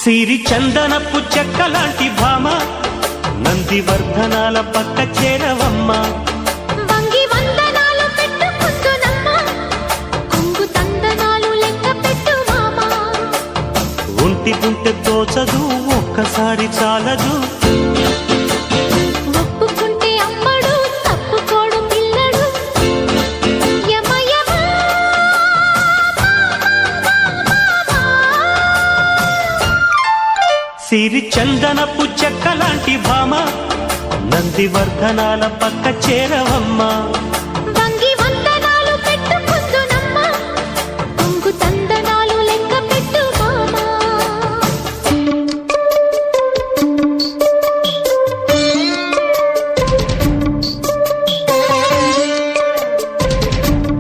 సిరి చందనపు చెక్కలాంటి భామ నందివర్ధనాల పక్క చేరవమ్మ. వంగి వందనాలు పెట్టుకుందునమ్మ కొంగు తందనాలు లెక్క పెట్టు మామ. ఒంటి గుంటె తోచదు ఒక్కసారి చాలదు ఒప్పుకుంటే అమ్మడు తప్పుకోడు పిల్లడు యమ యమ సిరి చందనపు చెక్కలాంటి భామ నందివర్ధనాల పక్క చేరవమ్మ. వంగి